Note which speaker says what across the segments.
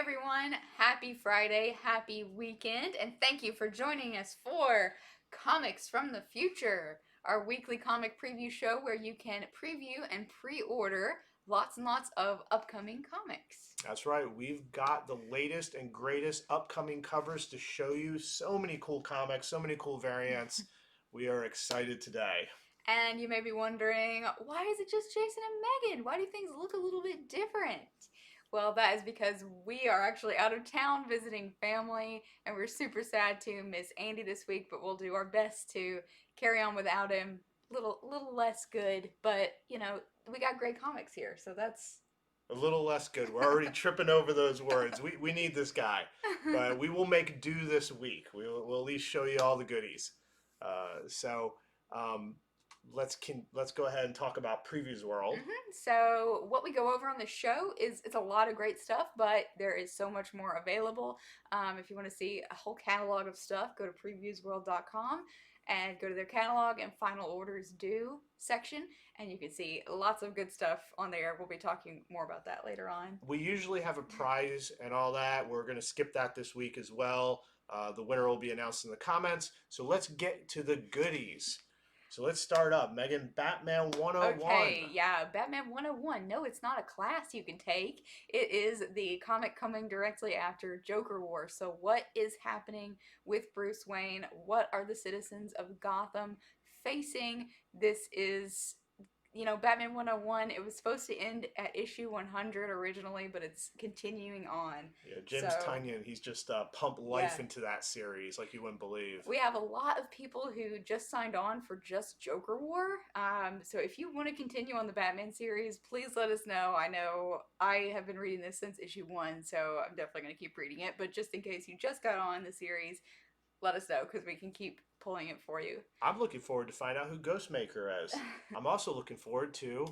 Speaker 1: everyone, happy Friday, happy weekend, and thank you for joining us for Comics from the Future, our weekly comic preview show where you can preview and pre-order lots and lots of upcoming comics.
Speaker 2: That's right. We've got the latest and greatest upcoming covers to show you. So many cool comics, so many cool variants. We are excited today.
Speaker 1: And you may be wondering, why is it just Jason and Megan? Why do things look a little bit different? Well, that is because we are actually out of town visiting family, and we're super sad to miss Andy this week, but we'll do our best to carry on without him. Little less good, but we got great comics here, so that's
Speaker 2: A little less good. We're already tripping over those words. We need this guy. But we will make do this week. We'll at least show you all the goodies. So um, let's go ahead and talk about Previews World.
Speaker 1: So what we go over on the show is it's a lot of great stuff, but there is so much more available. If you want to see a whole catalog of stuff, go to previewsworld.com and go to their catalog and final orders due section, and you can see lots of good stuff on there. We'll be talking more about that later on.
Speaker 2: We usually have a prize and all that. We're going to skip that this week as well. The winner will be announced in the comments. So let's get to the goodies. So let's start up. Megan, Batman 101.
Speaker 1: Okay, yeah, Batman 101. No, it's not a class you can take. It is the comic coming directly after Joker War. So, what is happening with Bruce Wayne? What are the citizens of Gotham facing? This is Batman 101, it was supposed to end at issue 100 originally, but it's continuing on.
Speaker 2: Yeah, James Tynion, he's just pumped life into that series like you wouldn't believe.
Speaker 1: We have a lot of people who just signed on for just Joker War. So if you want to continue on the Batman series, please let us know. I know I have been reading this since issue 1, so I'm definitely going to keep reading it. But just in case you just got on the series, let us know because we can keep pulling it for you.
Speaker 2: I'm looking forward to find out who Ghostmaker is. I'm also looking forward to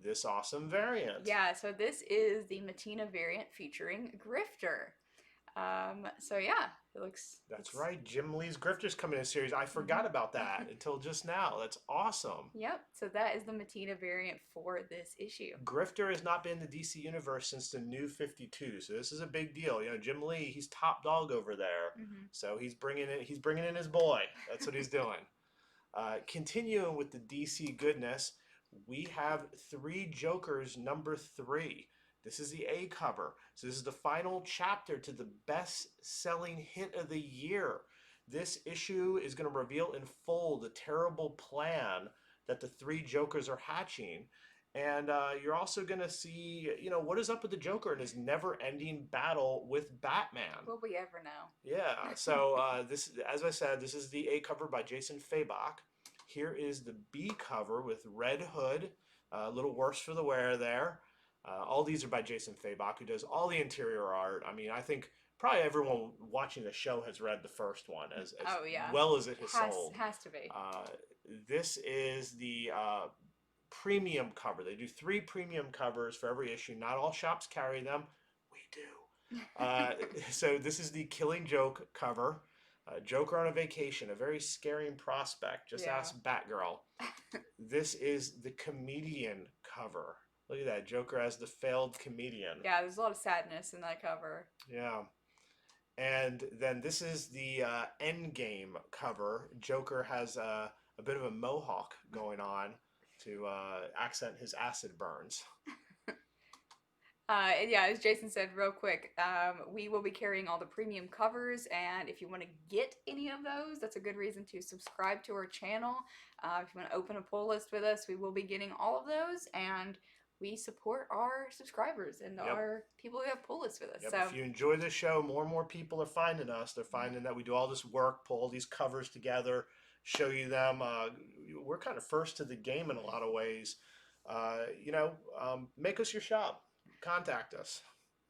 Speaker 2: this awesome variant.
Speaker 1: Yeah, so this is the Matina variant featuring Grifter. So yeah, it looks...
Speaker 2: That's right. Jim Lee's Grifter's coming in a series. I forgot about that until just now. That's awesome.
Speaker 1: Yep, so that is the Matina variant for this issue.
Speaker 2: Grifter has not been in the DC universe since the New 52, so this is a big deal. Jim Lee, he's top dog over there. So he's bringing in his boy. That's what he's doing. Continuing with the DC goodness, we have 3 Jokers number 3. This is the A cover. So this is the final chapter to the best-selling hit of the year. This issue is going to reveal in full the terrible plan that the 3 Jokers are hatching. And you're also going to see, what is up with the Joker and his never-ending battle with Batman.
Speaker 1: Will we ever know?
Speaker 2: Yeah. So this, as I said, this is the A cover by Jason Fabok. Here is the B cover with Red Hood. A little worse for the wear there. All these are by Jason Fabok, who does all the interior art. I mean, I think probably everyone watching the show has read the first one as well as it has sold.
Speaker 1: Has to be.
Speaker 2: This is the premium cover. They do 3 premium covers for every issue. Not all shops carry them. We do. So this is the Killing Joke cover. Joker on a vacation, a very scary prospect. Just ask Batgirl. This is the Comedian cover. Look at that. Joker as the failed comedian.
Speaker 1: Yeah, there's a lot of sadness in that cover.
Speaker 2: Yeah. And then this is the Endgame cover. Joker has a bit of a mohawk going on to accent his acid burns.
Speaker 1: And yeah, as Jason said real quick, we will be carrying all the premium covers, and if you want to get any of those, that's a good reason to subscribe to our channel. If you want to open a pull list with us, we will be getting all of those, and we support our subscribers and our people who have pull lists with us.
Speaker 2: Yep.
Speaker 1: So
Speaker 2: if you enjoy this show, more and more people are finding us. They're finding that we do all this work, pull all these covers together, show you them. We're kind of first to the game in a lot of ways. Make us your shop. Contact us.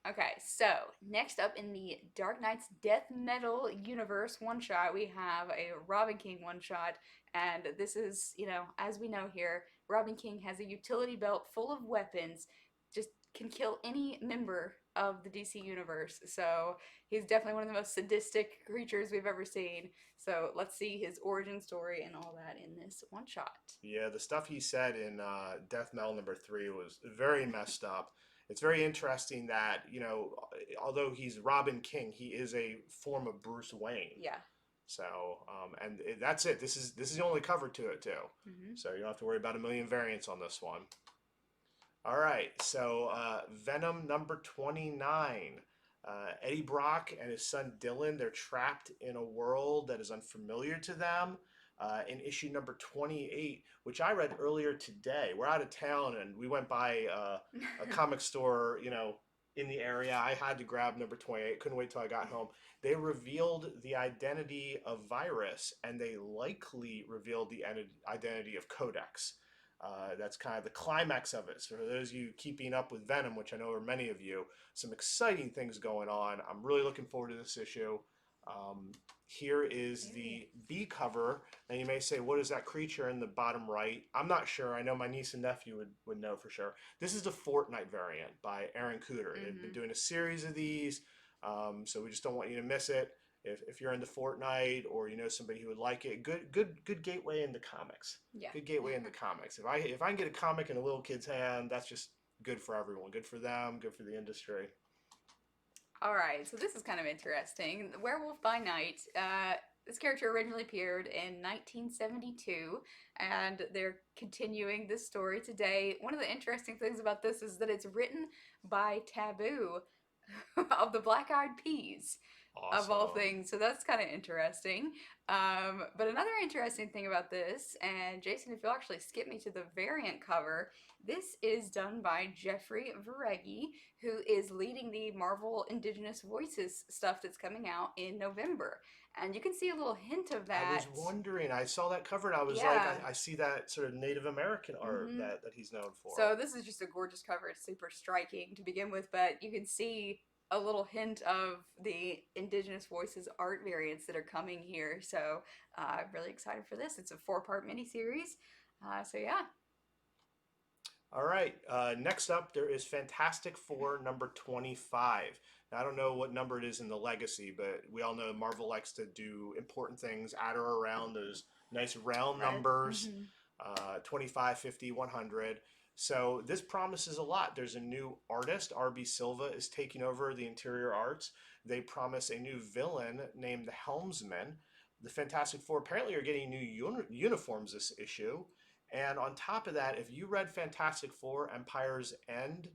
Speaker 1: Okay, so next up in the Dark Knight's Death Metal universe one-shot, we have a Robin King one-shot, and this is, as we know here, Robin King has a utility belt full of weapons, just can kill any member of the DC universe, so he's definitely one of the most sadistic creatures we've ever seen, so let's see his origin story and all that in this one-shot.
Speaker 2: Yeah, the stuff he said in Death Metal number 3 was very messed up. it's very interesting that, although he's Robin King, he is a form of Bruce Wayne.
Speaker 1: Yeah.
Speaker 2: So, that's it. This is the only cover to it too. So you don't have to worry about a million variants on this one. All right, so Venom number 29. Eddie Brock and his son Dylan, they're trapped in a world that is unfamiliar to them. In issue number 28, which I read earlier today. We're out of town and we went by a comic store, in the area. I had to grab number 28. Couldn't wait till I got home. They revealed the identity of Virus, and they likely revealed the identity of Codex. That's kind of the climax of it. So for those of you keeping up with Venom, which I know are many of you, some exciting things going on. I'm really looking forward to this issue. Here is the B cover. Now you may say, what is that creature in the bottom right? I'm not sure. I know my niece and nephew would know for sure. This is the Fortnite variant by Aaron Cooter. They've been doing a series of these, so we just don't want you to miss it. If you're into Fortnite or you know somebody who would like it, good gateway into comics.
Speaker 1: Yeah.
Speaker 2: Good gateway into comics. If I can get a comic in a little kid's hand, that's just good for everyone. Good for them. Good for the industry.
Speaker 1: All right, so this is kind of interesting. The Werewolf by Night. This character originally appeared in 1972, and they're continuing this story today. One of the interesting things about this is that it's written by Taboo of the Black Eyed Peas.
Speaker 2: Awesome.
Speaker 1: Of all things, so that's kind of interesting. But another interesting thing about this, and Jason, if you'll actually skip me to the variant cover, this is done by Jeffrey Veregi, who is leading the Marvel Indigenous Voices stuff that's coming out in November. And you can see a little hint of that.
Speaker 2: I was wondering, I saw that cover and I was like, I see that sort of Native American art that he's known for.
Speaker 1: So this is just a gorgeous cover. It's super striking to begin with, but you can see a little hint of the Indigenous Voices art variants that are coming here. So I'm really excited for this. It's a 4-part miniseries. So yeah.
Speaker 2: All right. Next up, there is Fantastic Four number 25. Now, I don't know what number it is in the Legacy, but we all know Marvel likes to do important things at or around those nice round numbers, 25, 50, 100. So this promises a lot. There's a new artist. R.B. Silva is taking over the interior arts. They promise a new villain named the Helmsman. The Fantastic Four apparently are getting new uniforms this issue. And on top of that, if you read Fantastic Four Empire's End,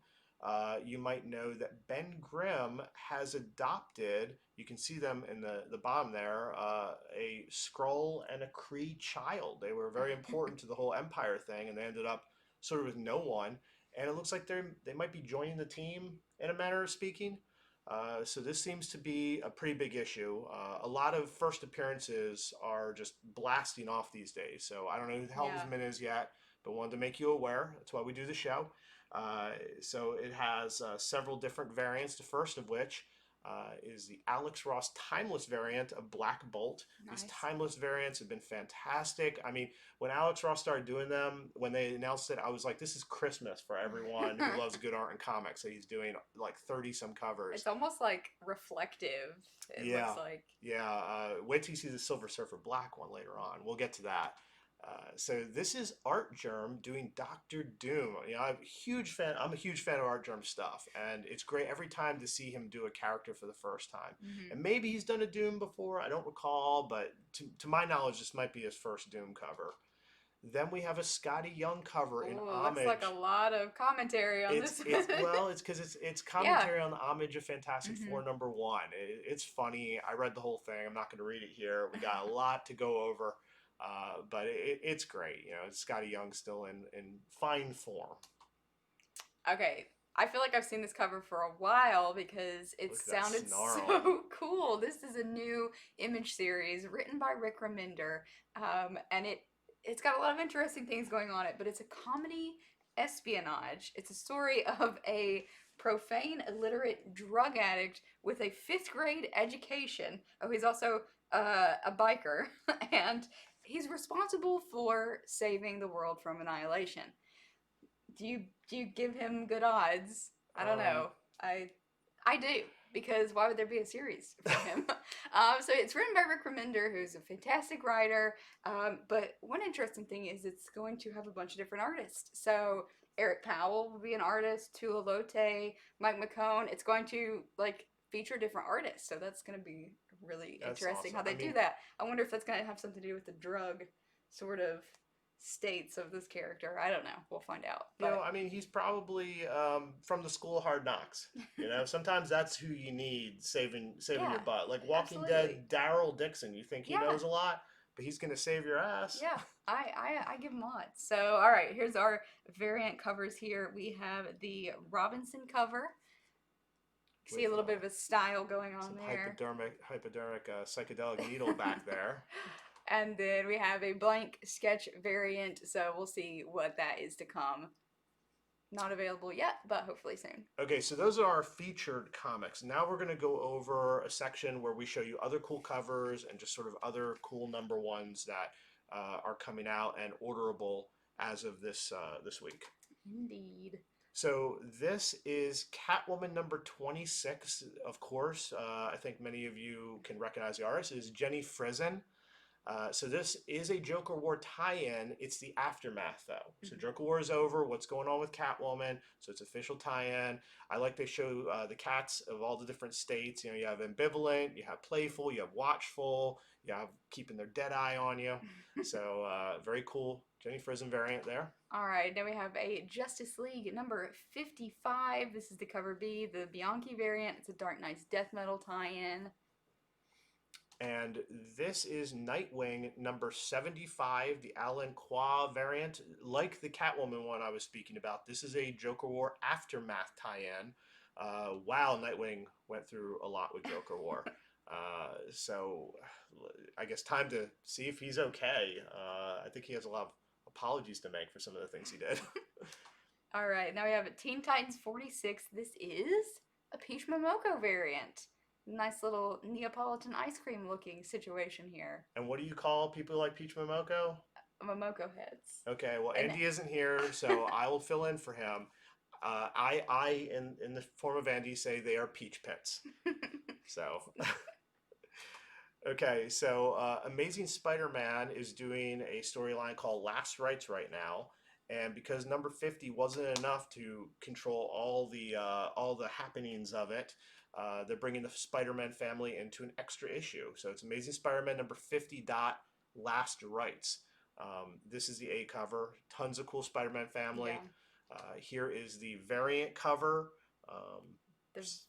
Speaker 2: you might know that Ben Grimm has adopted, you can see them in the bottom there, a Skrull and a Kree child. They were very important to the whole Empire thing, and they ended up sort of with no one. And it looks like they might be joining the team in a manner of speaking. So this seems to be a pretty big issue. A lot of first appearances are just blasting off these days. So I don't know who the Helmsman is yet, but wanted to make you aware. That's why we do the show. So it has several different variants, the first of which is the Alex Ross Timeless variant of Black Bolt.
Speaker 1: Nice.
Speaker 2: These Timeless variants have been fantastic. I mean, when Alex Ross started doing them, when they announced it, I was like, this is Christmas for everyone who loves good art and comics. So he's doing like 30-some covers.
Speaker 1: It's almost like reflective. It looks like.
Speaker 2: Yeah. Wait till you see the Silver Surfer Black one later on. We'll get to that. So this is Art Germ doing Doctor Doom. I'm a huge fan of Art Germ stuff, and it's great every time to see him do a character for the first time. And maybe he's done a Doom before, I don't recall, but to my knowledge, this might be his first Doom cover. Then we have a Scotty Young cover in homage.
Speaker 1: Looks like a lot of commentary on this.
Speaker 2: It's because it's commentary on the homage of Fantastic Four number 1. It's funny. I read the whole thing. I'm not going to read it here. We got a lot to go over. But it's great. Scotty Young still in fine form.
Speaker 1: Okay. I feel like I've seen this cover for a while because it sounded so cool. This is a new Image series written by Rick Remender. And it's got a lot of interesting things going on it, but it's a comedy espionage. It's a story of a profane, illiterate drug addict with a 5th grade education. Oh, he's also a biker. And he's responsible for saving the world from annihilation. Do you give him good odds? I don't know. I do, because why would there be a series for him? So it's written by Rick Remender, who's a fantastic writer. But one interesting thing is it's going to have a bunch of different artists. So Eric Powell will be an artist, Tula Lote, Mike McCone. It's going to like feature different artists, so that's going to be really
Speaker 2: That's
Speaker 1: interesting
Speaker 2: awesome.
Speaker 1: how they do that. I wonder if that's going to have something to do with the drug sort of states of this character. I don't know. We'll find out. But
Speaker 2: I mean, he's probably from the school of Hard Knocks. Sometimes that's who you need saving
Speaker 1: yeah,
Speaker 2: your butt. Like Walking
Speaker 1: absolutely.
Speaker 2: Dead, Daryl Dixon. You think he
Speaker 1: Yeah,
Speaker 2: knows a lot, but he's gonna save your ass.
Speaker 1: yeah. I give him odds. So all right, here's our variant covers here. We have the Robinson cover. See
Speaker 2: With
Speaker 1: a little bit of a style going on
Speaker 2: some
Speaker 1: there.
Speaker 2: hypodermic psychedelic needle back there.
Speaker 1: And then we have a blank sketch variant, so we'll see what that is to come. Not available yet, but hopefully soon.
Speaker 2: Okay, so those are our featured comics. Now we're going to go over a section where we show you other cool covers and just sort of other cool number ones that are coming out and orderable as of this week.
Speaker 1: Indeed.
Speaker 2: So this is Catwoman number 26, of course. I think many of you can recognize the artist. It is Jenny Frison. So this is a Joker War tie-in. It's the aftermath, though. So Joker War is over. What's going on with Catwoman? So it's official tie-in. I like to show the cats of all the different states. You have ambivalent, you have playful, you have watchful, you have keeping their dead eye on you. So very cool Jenny Frison variant there.
Speaker 1: All right, now we have a Justice League number 55. This is the cover B, the Bianchi variant. It's a Dark Knight's Death Metal tie-in.
Speaker 2: And this is Nightwing number 75, the Alan Qua variant. Like the Catwoman one I was speaking about, this is a Joker War Aftermath tie-in. Wow, Nightwing went through a lot with Joker War. So I guess time to see if he's okay. I think he has a lot of apologies to make for some of the things he did.
Speaker 1: All right, now we have Teen Titans 46. This is a Peach Momoko variant. Nice little Neapolitan ice cream looking situation here.
Speaker 2: And what do you call people like Peach Momoko?
Speaker 1: Momoko heads.
Speaker 2: Okay, well, Andy isn't here, so I will fill in for him. I in the form of Andy, say they are peach pits. So, okay, so Amazing Spider-Man is doing a storyline called Last Rites right now. And because number 50 wasn't enough to control all the happenings of it, they're bringing the Spider-Man family into an extra issue. So it's Amazing Spider-Man number 50 Last Rites. This is the A cover. Tons of cool Spider-Man family. Yeah. Here is the variant cover.
Speaker 1: There's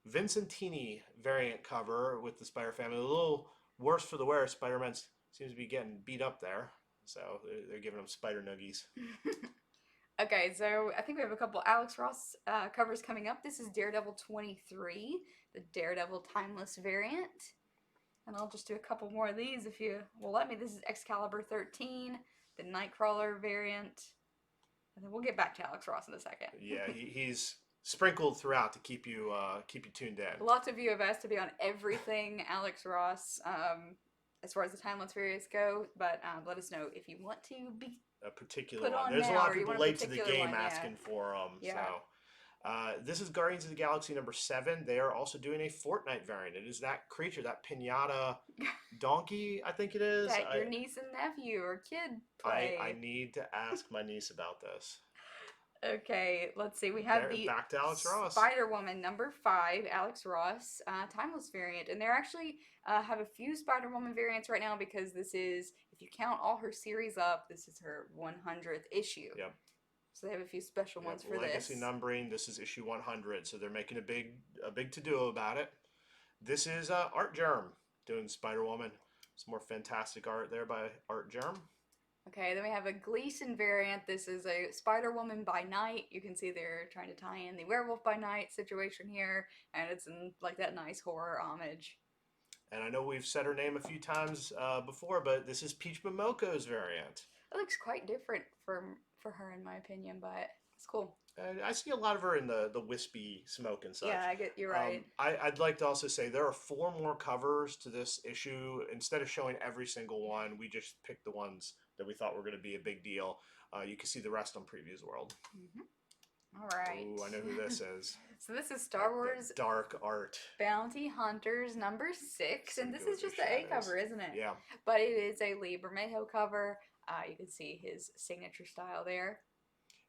Speaker 2: Vincentini variant cover with the Spider family. A little worse for the wear. Spider-Man seems to be getting beat up there. So they're giving him spider nuggies.
Speaker 1: Okay, so I think we have a couple Alex Ross covers coming up. This is Daredevil 23, the Daredevil Timeless variant. And I'll just do a couple more of these if you will let me. This is Excalibur 13, the Nightcrawler variant. And then we'll get back to Alex Ross in a second.
Speaker 2: Yeah, he's sprinkled throughout to keep you tuned in.
Speaker 1: Lots of you have asked to be on everything Alex Ross as far as the timeless variants go, but let us know if you want to be
Speaker 2: a particular one. There's a lot of people late to the game asking for them. Yeah. So this is Guardians of the Galaxy number 7. They are also doing a Fortnite variant. It is that creature, that pinata donkey, I think it is.
Speaker 1: That your niece and nephew or kid play.
Speaker 2: I need to ask my niece about this.
Speaker 1: Okay, let's see. We have the
Speaker 2: back to Alex Ross.
Speaker 1: Spider-Woman number 5, Alex Ross, timeless variant. And they actually have a few Spider-Woman variants right now because this is, if you count all her series up, this is her 100th issue.
Speaker 2: Yep.
Speaker 1: So they have a few special ones for
Speaker 2: Legacy
Speaker 1: this.
Speaker 2: numbering. This is issue 100, so they're making a big to-do about it. This is Art Germ doing Spider-Woman. Some more fantastic art there by Art Germ.
Speaker 1: Okay, then we have a Gleason variant. This is a Spider-Woman by Night. You can see they're trying to tie in the Werewolf by Night situation here, and it's in like that nice horror homage.
Speaker 2: And I know we've said her name a few times before, but this is Peach Momoko's variant.
Speaker 1: It looks quite different for her, in my opinion, but it's cool.
Speaker 2: I see a lot of her in the wispy smoke and such.
Speaker 1: Yeah, you're right.
Speaker 2: I'd like to also say there are 4 more covers to this issue. Instead of showing every single one, we just picked the ones that we thought were going to be a big deal. You can see the rest on Previews World.
Speaker 1: Mm-hmm. All right.
Speaker 2: Ooh, I know who this is.
Speaker 1: So this is Star Wars
Speaker 2: Dark Art
Speaker 1: Bounty Hunters number 6, and this is just the A cover, isn't it?
Speaker 2: Yeah.
Speaker 1: But it is a Lee Bermejo cover. You can see his signature style there.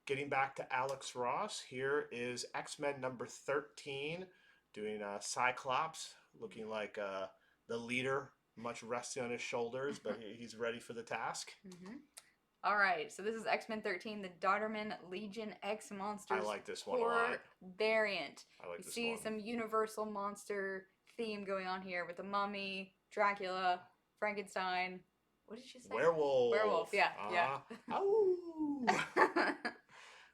Speaker 2: Getting back to Alex Ross, here is X-Men number 13, doing Cyclops, looking like the leader, much resting on his shoulders, but he's ready for the task.
Speaker 1: All right, so this is X-Men 13, the Dodderman Legion X Monsters
Speaker 2: I like this one a
Speaker 1: horror
Speaker 2: lot.
Speaker 1: variant.
Speaker 2: I like
Speaker 1: You
Speaker 2: this
Speaker 1: see
Speaker 2: one.
Speaker 1: some universal monster theme going on here with the Mummy, Dracula, Frankenstein. What did you say?
Speaker 2: Werewolf.
Speaker 1: Werewolf, yeah, yeah.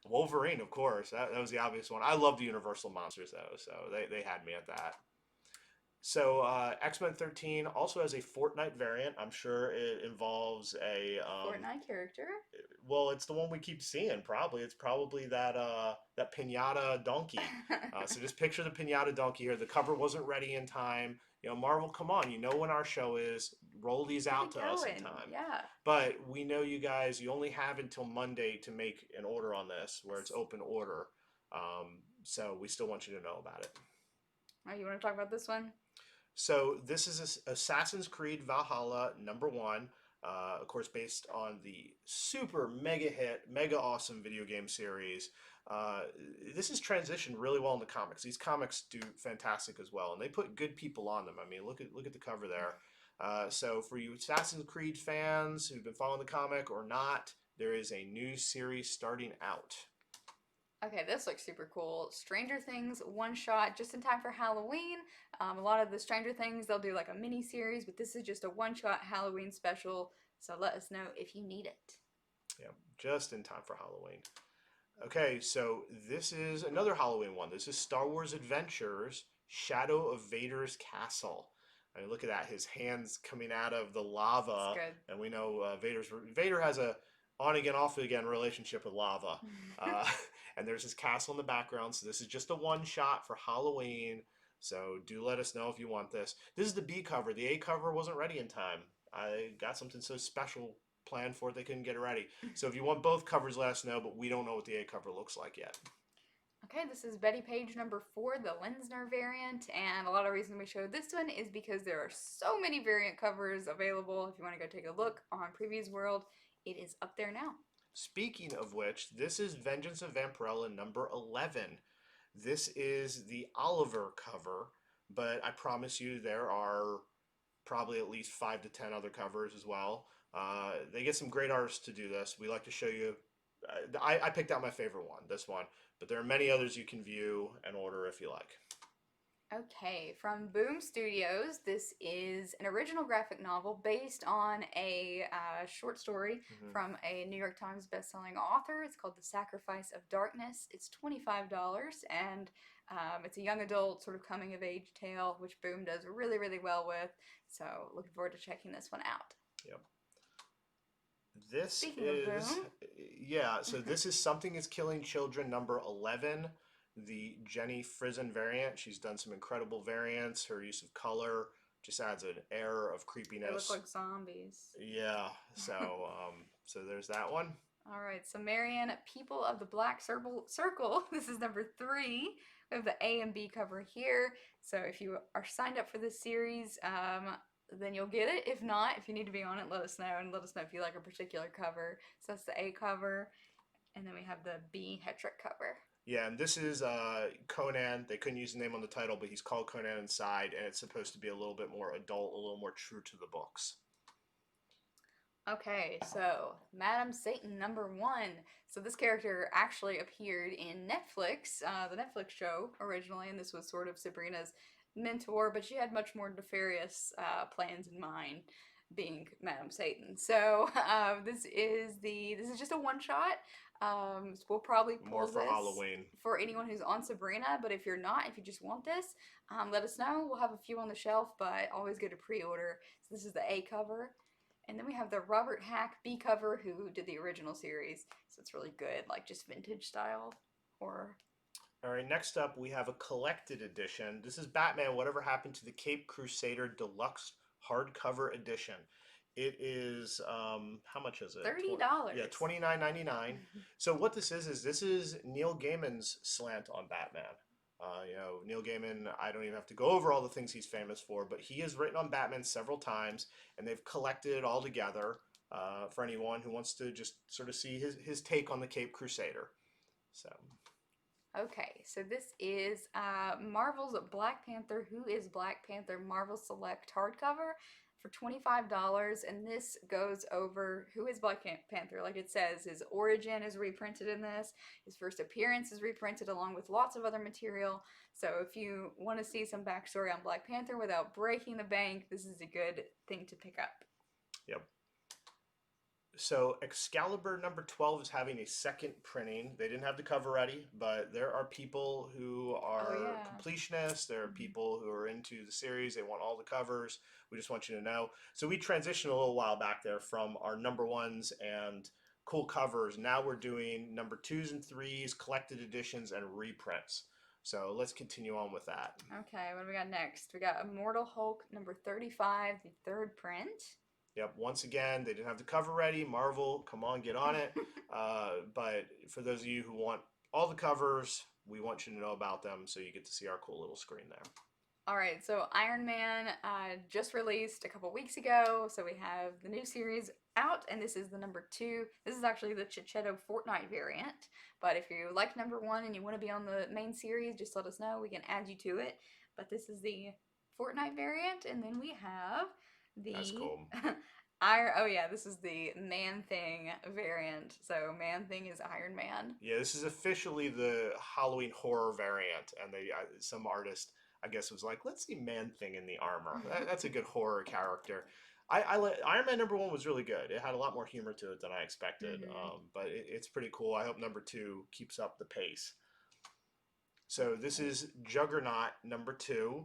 Speaker 2: Wolverine, of course. That was the obvious one. I love the Universal monsters, though, so they had me at that. So X-Men 13 also has a Fortnite variant. I'm sure it involves a
Speaker 1: Fortnite character.
Speaker 2: well, it's the one we keep seeing. Probably it's probably that that pinata donkey. So just picture the pinata donkey here. The cover wasn't ready in time. You know, Marvel, come on. You know when our show is. Roll these out to us in time.
Speaker 1: Yeah.
Speaker 2: But we know you guys. You only have until Monday to make an order on this, where it's open order. So we still want you to know about it.
Speaker 1: Oh, you want to talk about this one?
Speaker 2: So this is Assassin's Creed Valhalla #1, of course, based on the super mega hit, mega awesome video game series. This is transitioned really well into comics. These comics do fantastic as well, and they put good people on them. I mean, look at the cover there. So for you Assassin's Creed fans who've been following the comic or not, there is a new series starting out.
Speaker 1: Okay, this looks super cool. Stranger Things one shot just in time for Halloween. A lot of the Stranger Things, they'll do like a mini series, but this is just a one shot Halloween special. So let us know if you need it.
Speaker 2: Yeah, just in time for Halloween. Okay, so this is another Halloween one. This is Star Wars Adventures, Shadow of Vader's Castle. I mean, look at that. His hands coming out of the lava.
Speaker 1: That's good.
Speaker 2: And we know Vader has a on again, off again relationship with lava. And there's his castle in the background. So this is just a one shot for Halloween. So do let us know if you want this. This is the B cover. The A cover wasn't ready in time. I got something so special planned for it they couldn't get it ready. So if you want both covers, let us know. But we don't know what the A cover looks like yet.
Speaker 1: Okay, this is Bettie Page #4, the Lensner variant, and a lot of reason we showed this one is because there are so many variant covers available. If you want to go take a look on Previews World, it is up there now.
Speaker 2: Speaking of which, this is Vengeance of Vampirella #11. This is the Oliver cover, but I promise you there are probably at least 5 to 10 other covers as well. They get some great artists to do this. We like to show you. I picked out my favorite one, this one, but there are many others you can view and order if you like.
Speaker 1: Okay, from Boom Studios, this is an original graphic novel based on a short story from a New York Times bestselling author. It's called The Sacrifice of Darkness. It's $25, and it's a young adult sort of coming of age tale, which Boom does really, really well with. So looking forward to checking this one out.
Speaker 2: Yep. This
Speaker 1: Speaking
Speaker 2: is,
Speaker 1: of Boom.
Speaker 2: yeah, so this is Something is Killing Children #11, the Jenny Frison variant. She's done some incredible variants. Her use of color just adds an air of creepiness.
Speaker 1: They look like zombies.
Speaker 2: Yeah, so so there's that one.
Speaker 1: All right, so Marianne, People of the Black Circle. This is #3. We have the A and B cover here. So if you are signed up for this series, then you'll get it. If not, if you need to be on it, let us know, and let us know if you like a particular cover. So that's the A cover, and then we have the B Hetrick cover.
Speaker 2: Yeah, and this is Conan. They couldn't use the name on the title, but he's called Conan inside, and it's supposed to be a little bit more adult, a little more true to the books.
Speaker 1: Okay, so Madam Satan #1. So this character actually appeared in Netflix, the Netflix show originally, and this was sort of Sabrina's mentor, but she had much more nefarious plans in mind, being Madam Satan. So this is just a one shot. We'll probably pull
Speaker 2: more for
Speaker 1: this
Speaker 2: Halloween
Speaker 1: for anyone who's on Sabrina, but if you're not, if you just want this, let us know. We'll have a few on the shelf, but always go to pre-order. So this is the A cover. And then we have the Robert Hack B cover, who did the original series. So it's really good, like just vintage style horror.
Speaker 2: All right, next up we have a collected edition. This is Batman, Whatever Happened to the Cape Crusader Deluxe Hardcover Edition. It is, how much is it?
Speaker 1: $30.
Speaker 2: Yeah, $29.99. So what this is Neil Gaiman's slant on Batman. You know, Neil Gaiman, I don't even have to go over all the things he's famous for, but he has written on Batman several times, and they've collected it all together. for anyone who wants to just sort of see his take on the Cape Crusader. So.
Speaker 1: Okay, so this is Marvel's Black Panther, Who is Black Panther Marvel Select hardcover for $25, and this goes over who is Black Panther. Like it says, his origin is reprinted in this, his first appearance is reprinted along with lots of other material. So if you want to see some backstory on Black Panther without breaking the bank, this is a good thing to pick up.
Speaker 2: Yep. So Excalibur number 12 is having a second printing. They didn't have the cover ready, but there are people who are completionists. There are people who are into the series. They want all the covers. We just want you to know. So we transitioned a little while back there from our number ones and cool covers. Now we're doing number 2s and 3s, collected editions, and reprints. So let's continue on with that.
Speaker 1: Okay, what do we got next? We got Immortal Hulk number 35, the third print.
Speaker 2: Yep, once again, they didn't have the cover ready. Marvel, come on, get on it. But for those of you who want all the covers, we want you to know about them so you get to see our cool little screen there.
Speaker 1: All right, so Iron Man just released a couple weeks ago. So we have the new series out, and this is the number 2. This is actually the Chichetto Fortnite variant. But if you like number 1 and you want to be on the main series, just let us know. We can add you to it. But this is the Fortnite variant, and then we have the
Speaker 2: That's cool.
Speaker 1: Oh yeah, this is the Man-Thing variant. So Man-Thing is Iron Man.
Speaker 2: Yeah, this is officially the Halloween horror variant, and they some artist, I guess, was like, let's see Man-Thing in the armor. That's a good horror character. Iron Man number 1 was really good. It had a lot more humor to it than I expected, but it's pretty cool. I hope number 2 keeps up the pace. So this is Juggernaut number 2.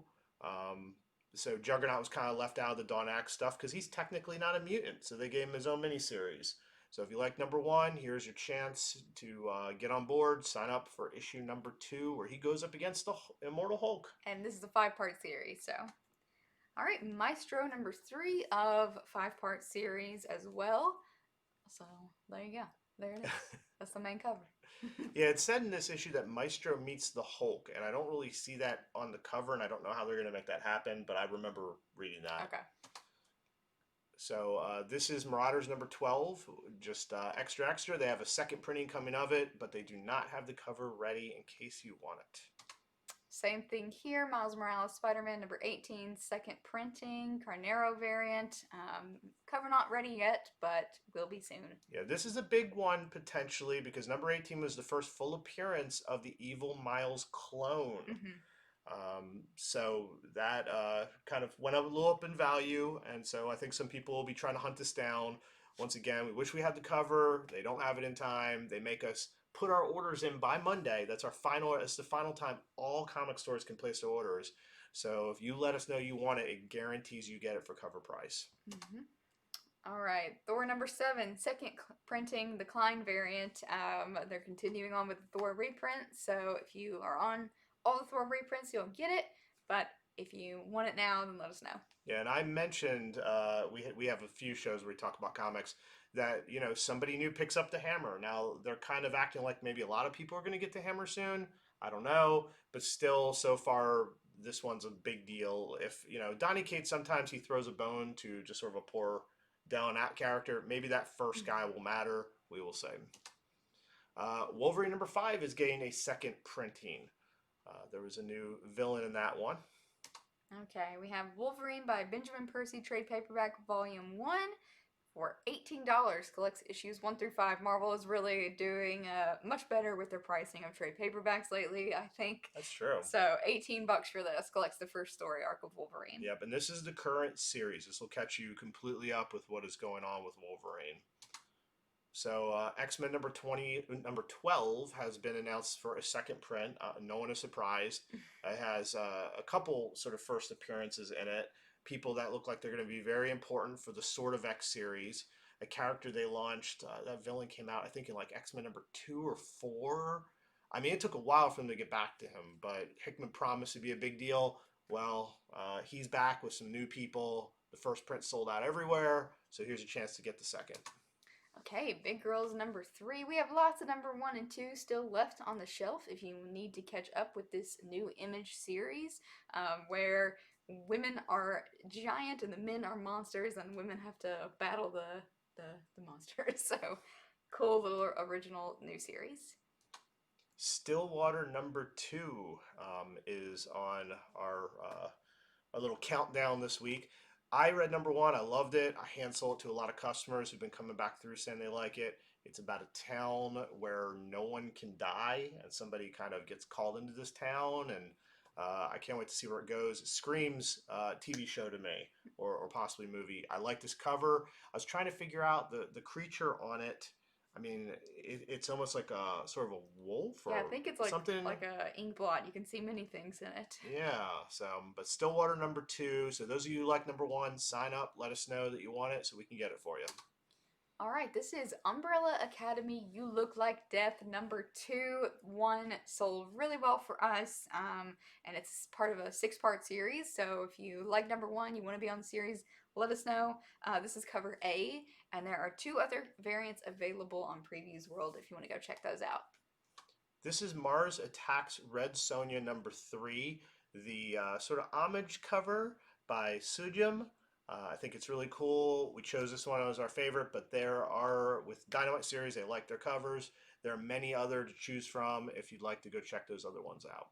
Speaker 2: So Juggernaut was kind of left out of the Dawn Axe stuff because he's technically not a mutant. So they gave him his own miniseries. So if you like number 1, here's your chance to get on board. Sign up for issue number 2 where he goes up against the Immortal Hulk.
Speaker 1: And this is a 5-part series, so. All right, Maestro number 3 of 5-part series as well. So there you go. There it is. That's the main cover.
Speaker 2: Yeah, it said in this issue that Maestro meets the Hulk, and I don't really see that on the cover, and I don't know how they're going to make that happen, but I remember reading that.
Speaker 1: Okay.
Speaker 2: So this is Marauders number 12, just extra. They have a second printing coming of it, but they do not have the cover ready in case you want it.
Speaker 1: Same thing here, Miles Morales Spider-Man number 18, second printing, Carnero variant. Cover not ready yet, but will be soon.
Speaker 2: Yeah, this is a big one potentially because number 18 was the first full appearance of the evil Miles clone. So that kind of went a little up in value, and so I think some people will be trying to hunt this down. Once again, we wish we had the cover. They don't have it in time. They make us put our orders in by Monday. That's our final. It's the final time all comic stores can place their orders. So if you let us know you want it, it guarantees you get it for cover price.
Speaker 1: All right, Thor number 7, second printing, the Klein variant. They're continuing on with the Thor reprint. So if you are on all the Thor reprints, you'll get it. But if you want it now, then let us know.
Speaker 2: Yeah, and I mentioned we have a few shows where we talk about comics that, you know, somebody new picks up the Hammer. Now they're kind of acting like maybe a lot of people are going to get the Hammer soon. I don't know, but still, so far this one's a big deal. If, you know, Donny Cates, sometimes he throws a bone to just sort of a poor down out character. Maybe that first guy will matter. We will see. Wolverine number 5 is getting a second printing. There was a new villain in that one.
Speaker 1: Okay, we have Wolverine by Benjamin Percy, trade paperback volume 1 for $18. Collects issues 1 through 5. Marvel is really doing much better with their pricing of trade paperbacks lately, I think.
Speaker 2: That's true.
Speaker 1: So $18 for this. Collects the first story arc of Wolverine.
Speaker 2: Yep, and this is the current series. This will catch you completely up with what is going on with Wolverine. So X-Men number 12 has been announced for a second print. No one is surprised. It has a couple sort of first appearances in it. People that look like they're going to be very important for the Sword of X series. A character they launched, that villain came out, I think, in like X-Men number 2 or 4. I mean, it took a while for them to get back to him, but Hickman promised to be a big deal. Well, he's back with some new people. The first print sold out everywhere, so here's a chance to get the second.
Speaker 1: Okay, Big Girls number 3. We have lots of number 1 and 2 still left on the shelf if you need to catch up with this new Image series where women are giant and the men are monsters and women have to battle the the monsters. So cool little original new series.
Speaker 2: Stillwater #2 is on our little countdown this week. I read #1. I loved it. I hand sold it to a lot of customers who've been coming back through saying they like it. It's about a town where no one can die, and somebody kind of gets called into this town, and I can't wait to see where it goes. It screams TV show to me, or possibly movie. I like this cover. I was trying to figure out the creature on it. I mean, it's almost like a sort of a wolf or
Speaker 1: Yeah, I think it's
Speaker 2: something.
Speaker 1: like a ink blot. You can see many things in it.
Speaker 2: Yeah, so, but Stillwater #2. So those of you who like #1, sign up, let us know that you want it so we can get it for you.
Speaker 1: All right, this is Umbrella Academy You Look Like Death #2. One sold really well for us, and it's part of a 6-part series. So if you like #1, you want to be on the series, let us know. This is cover A, and there are 2 other variants available on Previews World if you want to go check those out.
Speaker 2: This is Mars Attacks Red Sonja #3, the sort of homage cover by Sujum. I think it's really cool. We chose this one as our favorite, but there are, with Dynamite series, they like their covers. There are many other to choose from if you'd like to go check those other ones out.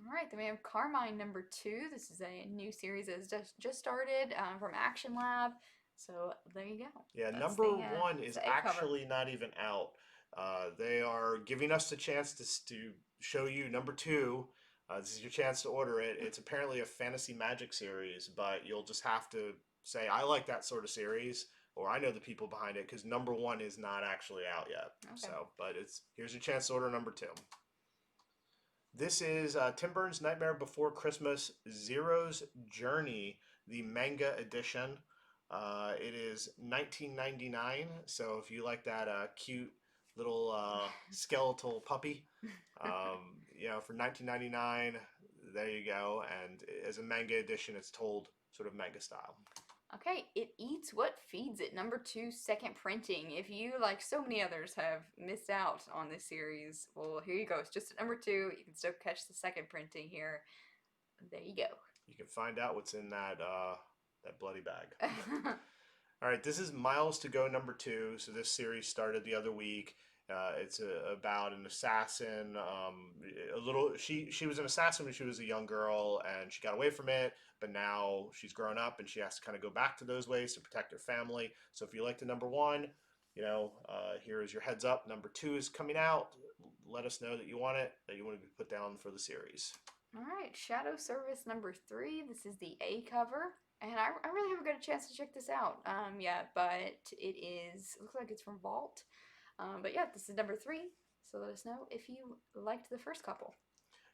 Speaker 1: All right, then we have Carmine #2. This is a new series that has just started from Action Lab. So there you go.
Speaker 2: Yeah,
Speaker 1: That's
Speaker 2: #1 is
Speaker 1: the A
Speaker 2: actually not even out. They are giving us the chance to show you #2. This is your chance to order it. It's apparently a fantasy magic series, but you'll just have to say, I like that sort of series, or I know the people behind it, because #1 is not actually out yet.
Speaker 1: Okay.
Speaker 2: So, but here's your chance to order #2. This is Tim Burton's Nightmare Before Christmas, Zero's Journey, the manga edition. It is $19.99. So if you like that cute little skeletal puppy, for $19.99, there you go. And as a manga edition, it's told sort of manga style.
Speaker 1: Okay, It Eats What Feeds It, #2, second printing. If you, like so many others, have missed out on this series, well, here you go. It's just at #2. You can still catch the second printing here. There you go.
Speaker 2: You can find out what's in that bloody bag. All right, this is Miles to Go #2. So this series started the other week. It's about an assassin. She was an assassin when she was a young girl, and she got away from it. But now she's grown up, and she has to kind of go back to those ways to protect her family. So if you like the #1, here is your heads up. #2 is coming out. Let us know that you want it, that you want to be put down for the series.
Speaker 1: All right, Shadow Service #3. This is the A cover. And I really haven't got a chance to check this out yet, but it looks like it's from Vault. But yeah, this is #3, so let us know if you liked the first couple.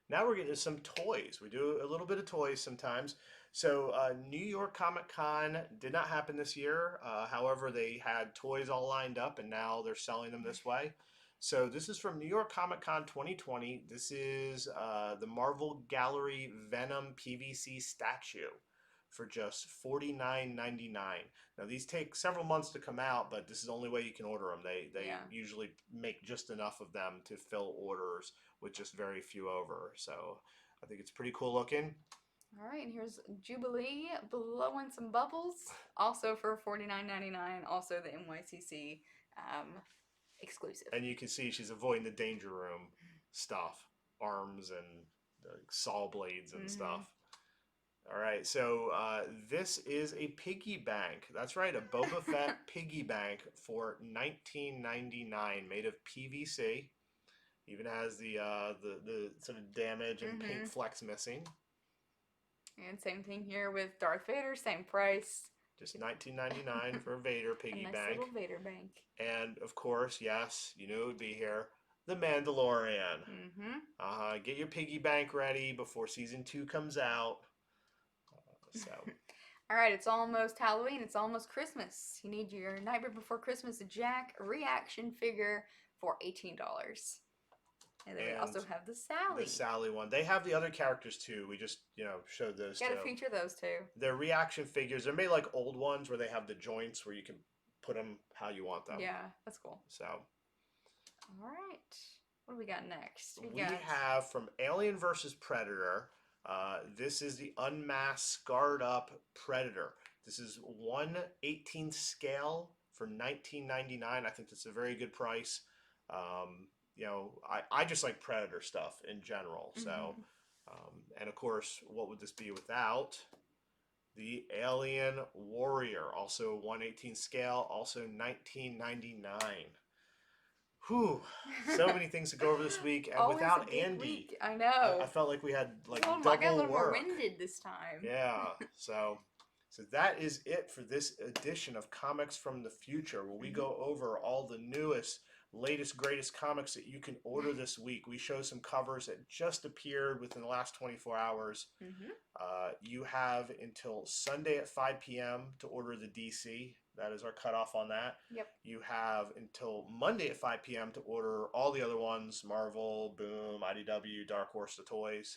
Speaker 2: Now we're getting to some toys. We do a little bit of toys sometimes. So New York Comic Con did not happen this year. However, they had toys all lined up, and now they're selling them this way. So this is from New York Comic Con 2020. This is the Marvel Gallery Venom PVC statue for just $49.99. Now these take several months to come out, but this is the only way you can order them. They usually make just enough of them to fill orders with just very few over. So I think it's pretty cool looking.
Speaker 1: All right, and here's Jubilee blowing some bubbles, also for $49.99. Also the NYCC exclusive.
Speaker 2: And you can see she's avoiding the danger room stuff, arms and saw blades and stuff. All right, so this is a piggy bank. That's right, a Boba Fett piggy bank for $19.99, made of PVC. Even has the sort of damage and paint flecks missing.
Speaker 1: And same thing here with Darth Vader, same price.
Speaker 2: Just $19.99 for a Vader piggy
Speaker 1: a nice
Speaker 2: bank.
Speaker 1: Little Vader bank.
Speaker 2: And of course, yes, you knew it would be here. The Mandalorian. Get your piggy bank ready before season 2 comes out. So.
Speaker 1: All right, it's almost Halloween. It's almost Christmas. You need your Nightmare Before Christmas Jack reaction figure for $18. And then we also have the Sally.
Speaker 2: The Sally one. They have the other characters too. We just, showed those
Speaker 1: Gotta feature those too.
Speaker 2: They're reaction figures. They're made like old ones where they have the joints where you can put them how you want them.
Speaker 1: Yeah, that's cool.
Speaker 2: So.
Speaker 1: All right. What do we got next?
Speaker 2: We have from Alien vs. Predator. This is the unmasked, scarred up Predator. This is 1/18 scale for $19.99. I think that's a very good price. I just like Predator stuff in general. So, and of course, what would this be without the Alien Warrior? Also 1/18 scale, also $19.99. Whew, so many things to go over this week, and
Speaker 1: Always
Speaker 2: without
Speaker 1: a big
Speaker 2: Andy,
Speaker 1: week. I know.
Speaker 2: I felt like we had like
Speaker 1: I got a
Speaker 2: double
Speaker 1: little more
Speaker 2: work.
Speaker 1: winded this time.
Speaker 2: Yeah, so that is it for this edition of Comics from the Future, where we go over all the newest, latest, greatest comics that you can order this week. We show some covers that just appeared within the last 24 hours. You have until Sunday at 5 p.m. to order the DC. That is our cutoff on that.
Speaker 1: Yep.
Speaker 2: You have until Monday at 5 p.m. to order all the other ones: Marvel, Boom, IDW, Dark Horse, the toys.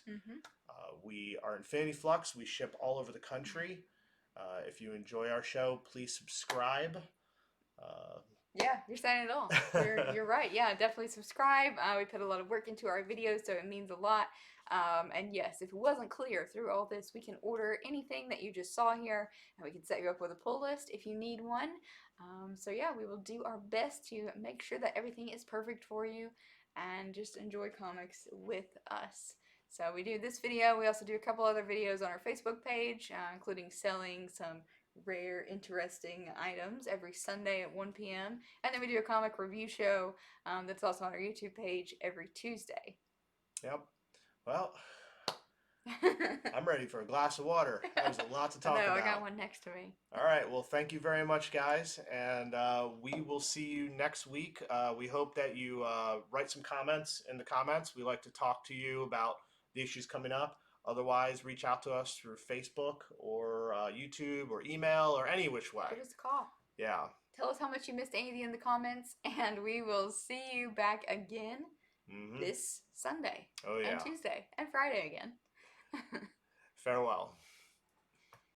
Speaker 2: We are Infinity Flux. We ship all over the country. If you enjoy our show, please subscribe.
Speaker 1: Yeah, you're saying it all. You're right. Yeah, definitely subscribe. We put a lot of work into our videos, so it means a lot. And yes, if it wasn't clear through all this, we can order anything that you just saw here, and we can set you up with a pull list if you need one. So yeah, we will do our best to make sure that everything is perfect for you, and just enjoy comics with us. So we do this video. We also do a couple other videos on our Facebook page, including selling some rare, interesting items every Sunday at 1 p.m. And then we do a comic review show that's also on our YouTube page every Tuesday.
Speaker 2: Yep. Well, I'm ready for a glass of water. There's a lot to talk about.
Speaker 1: I got one next to me.
Speaker 2: All right. Well, thank you very much, guys. And we will see you next week. We hope that you write some comments in the comments. We like to talk to you about the issues coming up. Otherwise, reach out to us through Facebook or YouTube or email or any which way.
Speaker 1: Give us a call.
Speaker 2: Yeah.
Speaker 1: Tell us how much you missed anything in the comments, and we will see you back again this Sunday.
Speaker 2: Oh, yeah.
Speaker 1: And Tuesday and Friday again.
Speaker 2: Farewell.